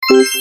Assalamualaikum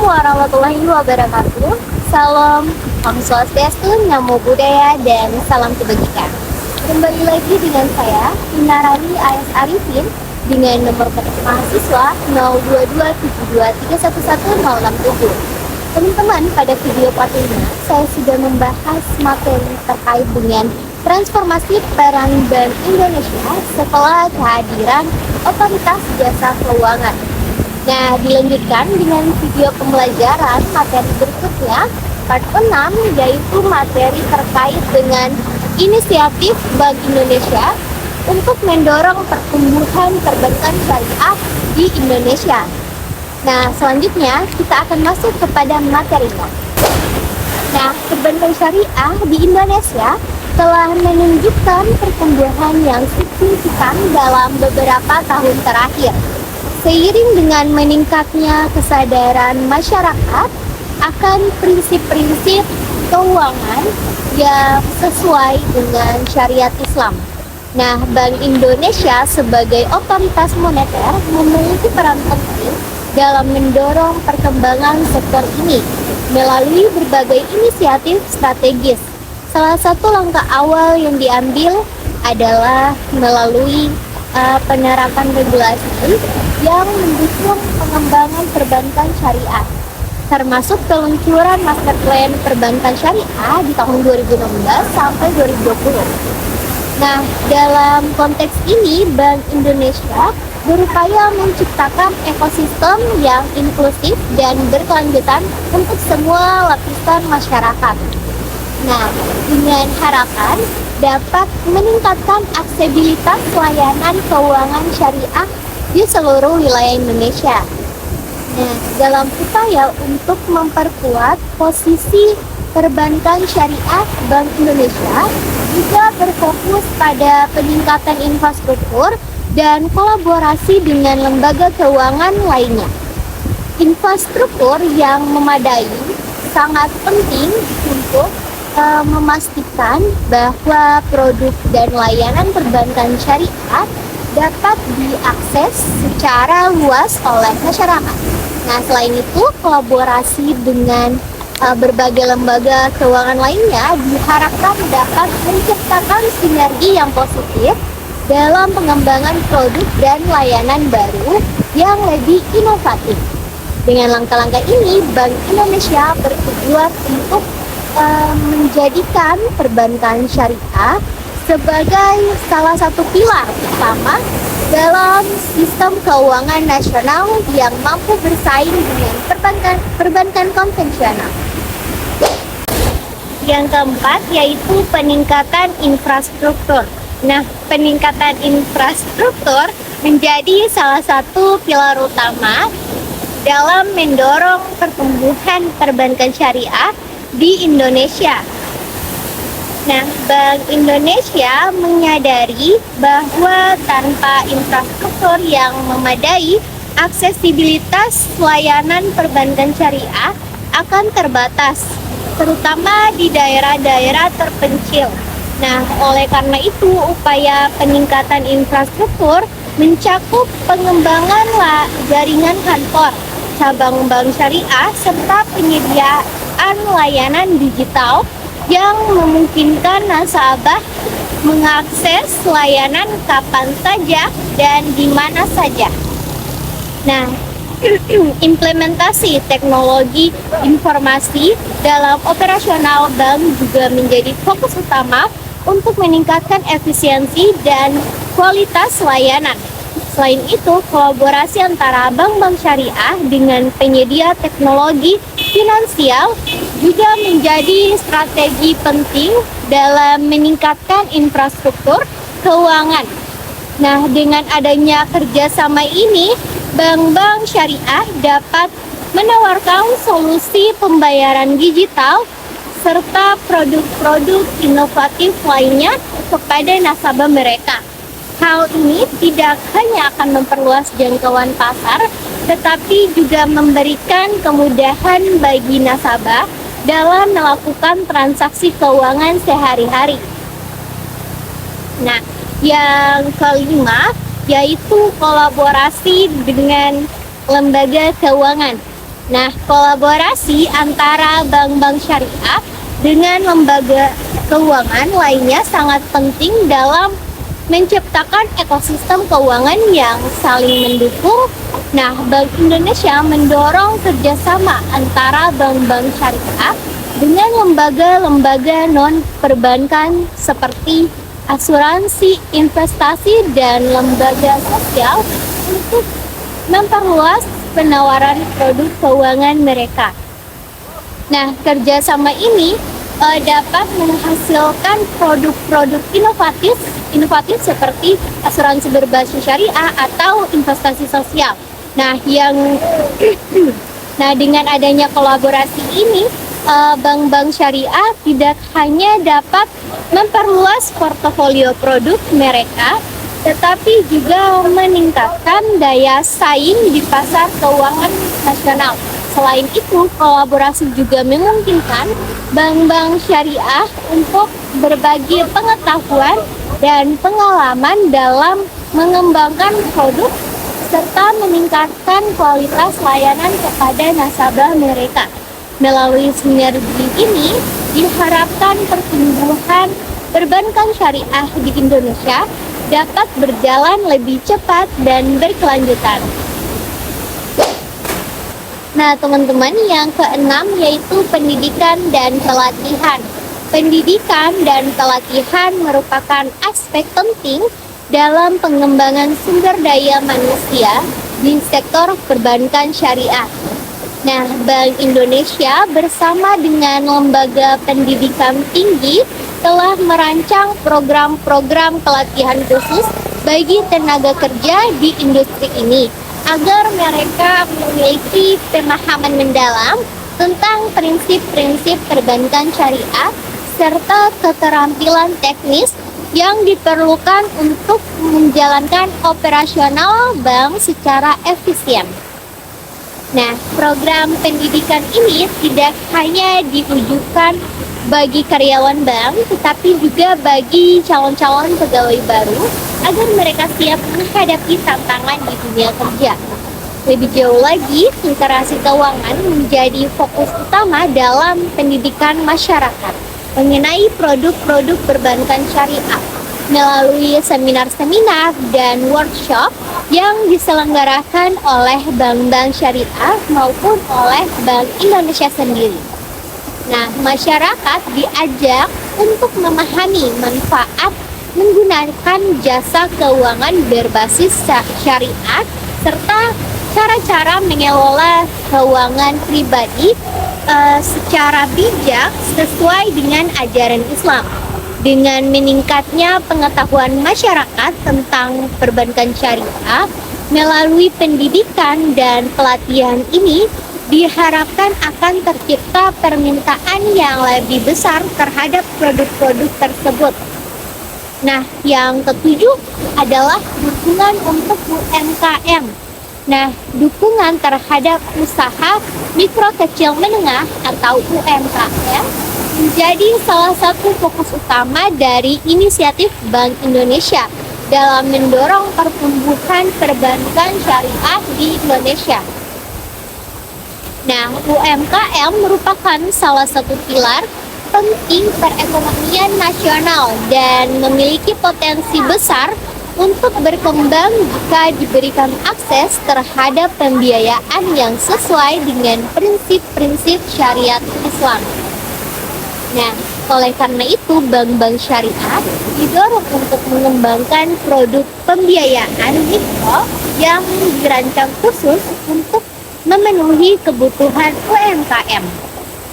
warahmatullahi wabarakatuh. Salam, Om Swastiastu, Namo Buddhaya, dan salam kebajikan. Kembali lagi dengan saya, Inarani AS Arifin, dengan nomor mahasiswa 02272311067. Teman-teman, pada video pertama saya sudah membahas materi terkait dengan transformasi peran Bank Indonesia setelah kehadiran Otoritas Jasa Keuangan. Nah, dilanjutkan dengan video pembelajaran materi berikutnya, part 6, yaitu materi terkait dengan inisiatif Bank Indonesia untuk mendorong pertumbuhan perbankan syariah di Indonesia. Nah, selanjutnya kita akan masuk kepada materinya. Nah, perbankan syariah di Indonesia telah menunjukkan pertumbuhan yang signifikan dalam beberapa tahun terakhir. Seiring dengan meningkatnya kesadaran masyarakat akan prinsip-prinsip keuangan yang sesuai dengan syariat Islam. Nah, Bank Indonesia sebagai otoritas moneter memiliki peran penting dalam mendorong perkembangan sektor ini melalui berbagai inisiatif strategis. Salah satu langkah awal yang diambil adalah melalui penerapan regulasi yang mendukung pengembangan perbankan syariah, termasuk peluncuran master plan perbankan syariah di tahun 2016 sampai 2020. Nah, dalam konteks ini, Bank Indonesia berupaya menciptakan ekosistem yang inklusif dan berkelanjutan untuk semua lapisan masyarakat. Nah, dengan harapan dapat meningkatkan aksesibilitas layanan keuangan syariah di seluruh wilayah Indonesia. Nah, dalam upaya untuk memperkuat posisi perbankan syariah, Bank Indonesia juga berfokus pada peningkatan infrastruktur dan kolaborasi dengan lembaga keuangan lainnya. Infrastruktur yang memadai sangat penting untuk memastikan bahwa produk dan layanan perbankan syariah dapat diakses secara luas oleh masyarakat. Nah, selain itu, kolaborasi dengan berbagai lembaga keuangan lainnya diharapkan dapat menciptakan sinergi yang positif dalam pengembangan produk dan layanan baru yang lebih inovatif. Dengan langkah-langkah ini, Bank Indonesia bertujuan untuk menjadikan perbankan syariah sebagai salah satu pilar utama dalam sistem keuangan nasional yang mampu bersaing dengan perbankan konvensional. Yang keempat yaitu peningkatan infrastruktur. Nah, peningkatan infrastruktur menjadi salah satu pilar utama dalam mendorong pertumbuhan perbankan syariah di Indonesia. Nah, Bank Indonesia menyadari bahwa tanpa infrastruktur yang memadai, aksesibilitas layanan perbankan syariah akan terbatas, terutama di daerah-daerah terpencil. Nah, oleh karena itu, upaya peningkatan infrastruktur mencakup pengembangan jaringan kantor, cabang bank syariah, serta penyediaan layanan digital yang memungkinkan nasabah mengakses layanan kapan saja dan di mana saja. Nah, implementasi teknologi informasi dalam operasional bank juga menjadi fokus utama untuk meningkatkan efisiensi dan kualitas layanan. Selain itu, kolaborasi antara bank-bank syariah dengan penyedia teknologi finansial juga menjadi strategi penting dalam meningkatkan infrastruktur keuangan. Nah, dengan adanya kerjasama ini, bank-bank syariah dapat menawarkan solusi pembayaran digital serta produk-produk inovatif lainnya kepada nasabah mereka. Hal ini tidak hanya akan memperluas jangkauan pasar, tetapi juga memberikan kemudahan bagi nasabah dalam melakukan transaksi keuangan sehari-hari. Nah, yang kelima yaitu kolaborasi dengan lembaga keuangan. Nah, kolaborasi antara bank-bank syariah dengan lembaga keuangan lainnya sangat penting dalam menciptakan ekosistem keuangan yang saling mendukung. Nah, Bank Indonesia mendorong kerjasama antara bank-bank syariah dengan lembaga-lembaga non-perbankan seperti asuransi, investasi, dan lembaga sosial untuk memperluas penawaran produk keuangan mereka. Nah, kerjasama ini dapat menghasilkan produk-produk inovatif seperti asuransi berbasis syariah atau investasi sosial. Nah, dengan adanya kolaborasi ini, bank-bank syariah tidak hanya dapat memperluas portofolio produk mereka, tetapi juga meningkatkan daya saing di pasar keuangan nasional. Selain itu, kolaborasi juga memungkinkan bank-bank syariah untuk berbagi pengetahuan dan pengalaman dalam mengembangkan produk serta meningkatkan kualitas layanan kepada nasabah mereka. Melalui sinergi ini, diharapkan pertumbuhan perbankan syariah di Indonesia dapat berjalan lebih cepat dan berkelanjutan. Nah, teman-teman, yang keenam yaitu pendidikan dan pelatihan. Pendidikan dan pelatihan merupakan aspek penting dalam pengembangan sumber daya manusia di sektor perbankan syariah. Nah, Bank Indonesia bersama dengan lembaga pendidikan tinggi telah merancang program-program pelatihan khusus bagi tenaga kerja di industri ini agar mereka memiliki pemahaman mendalam tentang prinsip-prinsip perbankan syariah serta keterampilan teknis yang diperlukan untuk menjalankan operasional bank secara efisien. Nah, program pendidikan ini tidak hanya ditujukan bagi karyawan bank, tetapi juga bagi calon-calon pegawai baru agar mereka siap menghadapi tantangan di dunia kerja. Lebih jauh lagi, literasi keuangan menjadi fokus utama dalam pendidikan masyarakat mengenai produk-produk perbankan syariah melalui seminar-seminar dan workshop yang diselenggarakan oleh bank-bank syariah maupun oleh Bank Indonesia sendiri. Nah, masyarakat diajak untuk memahami manfaat menggunakan jasa keuangan berbasis syariah serta cara-cara mengelola keuangan pribadi secara bijak sesuai dengan ajaran Islam. Dengan meningkatnya pengetahuan masyarakat tentang perbankan syariah melalui pendidikan dan pelatihan ini, diharapkan akan tercipta permintaan yang lebih besar terhadap produk-produk tersebut. Nah, yang ketujuh adalah dukungan untuk UMKM. Nah, dukungan terhadap usaha mikro kecil menengah atau UMKM menjadi salah satu fokus utama dari inisiatif Bank Indonesia dalam mendorong pertumbuhan perbankan syariah di Indonesia. Nah, UMKM merupakan salah satu pilar penting perekonomian nasional dan memiliki potensi besar untuk berkembang jika diberikan akses terhadap pembiayaan yang sesuai dengan prinsip-prinsip syariat Islam. Nah, oleh karena itu, bank-bank syariah didorong untuk mengembangkan produk pembiayaan mikro yang dirancang khusus untuk memenuhi kebutuhan UMKM.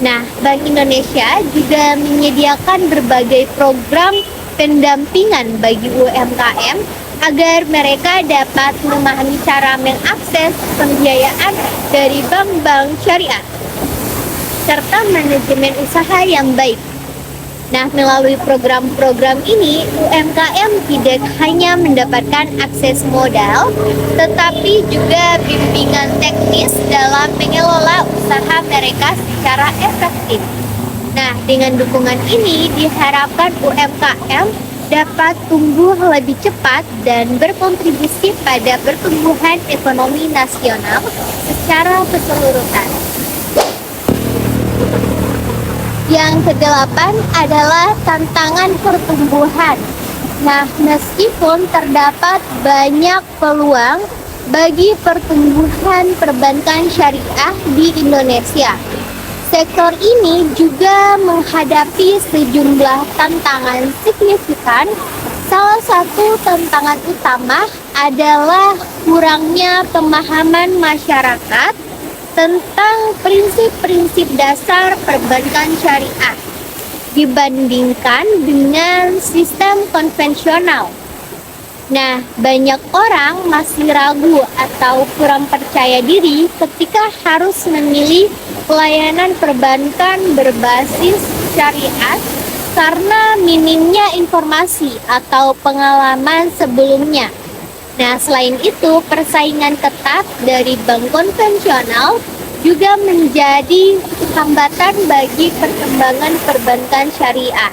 Nah, Bank Indonesia juga menyediakan berbagai program pendampingan bagi UMKM agar mereka dapat memahami cara mengakses pembiayaan dari bank-bank syariah. serta manajemen usaha yang baik. Nah, melalui program-program ini, UMKM tidak hanya mendapatkan akses modal, tetapi juga bimbingan teknis dalam mengelola usaha mereka secara efektif. Nah, dengan dukungan ini diharapkan UMKM dapat tumbuh lebih cepat dan berkontribusi pada pertumbuhan ekonomi nasional secara keseluruhan. Yang kedelapan adalah tantangan pertumbuhan. Nah, meskipun terdapat banyak peluang bagi pertumbuhan perbankan syariah di Indonesia, sektor ini juga menghadapi sejumlah tantangan signifikan. Salah satu tantangan utama adalah kurangnya pemahaman masyarakat tentang prinsip-prinsip dasar perbankan syariah dibandingkan dengan sistem konvensional. Nah, banyak orang masih ragu atau kurang percaya diri ketika harus memilih pelayanan perbankan berbasis syariat karena minimnya informasi atau pengalaman sebelumnya. Nah, selain itu, persaingan ketat dari bank konvensional juga menjadi hambatan bagi perkembangan perbankan syariah.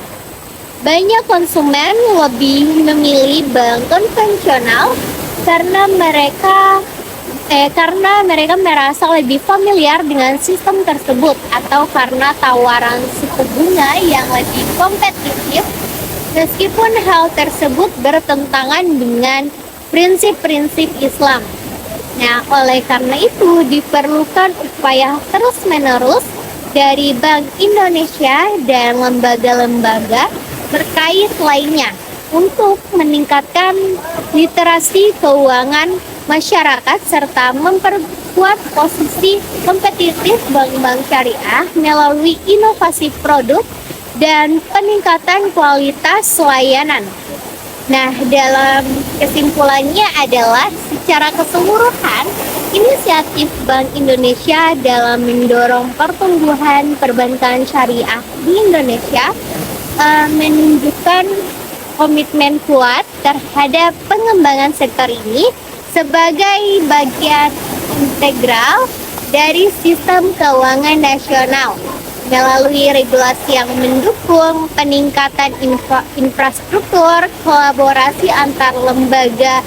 Banyak konsumen lebih memilih bank konvensional karena mereka merasa lebih familiar dengan sistem tersebut atau karena tawaran suku bunga yang lebih kompetitif, meskipun hal tersebut bertentangan dengan prinsip-prinsip Islam. Nah, oleh karena itu diperlukan upaya terus-menerus dari Bank Indonesia dan lembaga-lembaga terkait lainnya untuk meningkatkan literasi keuangan masyarakat serta memperkuat posisi kompetitif bank-bank syariah melalui inovasi produk dan peningkatan kualitas layanan. Nah, dalam kesimpulannya adalah secara keseluruhan, inisiatif Bank Indonesia dalam mendorong pertumbuhan perbankan syariah di Indonesia menunjukkan komitmen kuat terhadap pengembangan sektor ini sebagai bagian integral dari sistem keuangan nasional melalui regulasi yang mendukung peningkatan infrastruktur, kolaborasi antar lembaga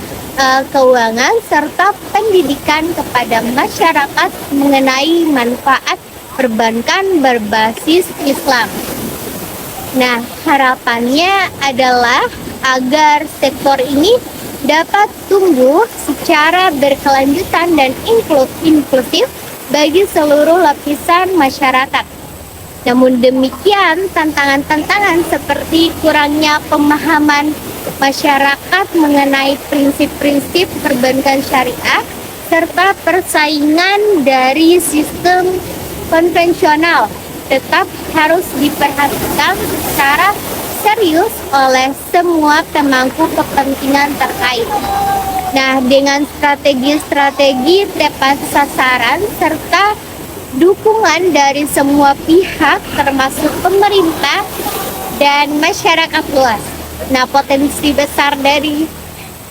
keuangan, serta pendidikan kepada masyarakat mengenai manfaat perbankan berbasis Islam. Nah, harapannya adalah agar sektor ini dapat tumbuh secara berkelanjutan dan inklusif bagi seluruh lapisan masyarakat. Namun demikian, tantangan-tantangan seperti kurangnya pemahaman masyarakat mengenai prinsip-prinsip perbankan syariah serta persaingan dari sistem konvensional tetap harus diperhatikan secara serius oleh semua pemangku kepentingan terkait. Nah, dengan strategi-strategi tepat sasaran serta dukungan dari semua pihak termasuk pemerintah dan masyarakat luas. Nah, potensi besar dari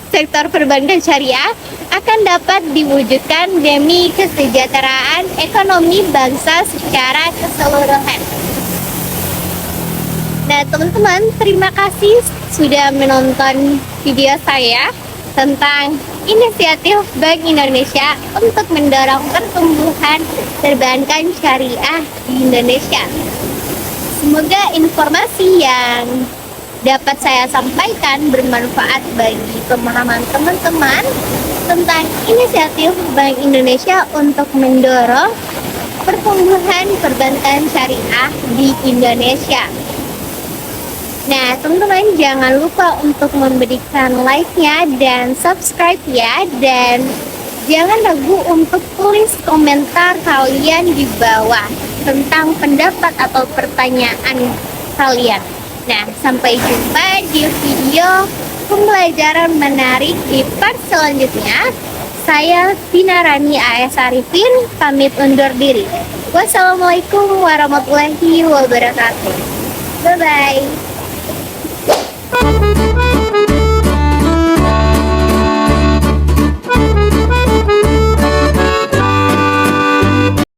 sektor perbankan syariah akan dapat diwujudkan demi kesejahteraan ekonomi bangsa secara keseluruhan. Nah, teman-teman, terima kasih sudah menonton video saya tentang inisiatif Bank Indonesia untuk mendorong pertumbuhan perbankan syariah di Indonesia. Semoga informasi yang dapat saya sampaikan bermanfaat bagi pemahaman teman-teman tentang inisiatif Bank Indonesia untuk mendorong pertumbuhan perbankan syariah di Indonesia. Nah, teman-teman, jangan lupa untuk memberikan like-nya dan subscribe ya, dan jangan ragu untuk tulis komentar kalian di bawah tentang pendapat atau pertanyaan kalian. Nah, sampai jumpa di video pembelajaran menarik di part selanjutnya. Saya Vina Rani AS Arifin, pamit undur diri. Wassalamualaikum warahmatullahi wabarakatuh. Bye bye.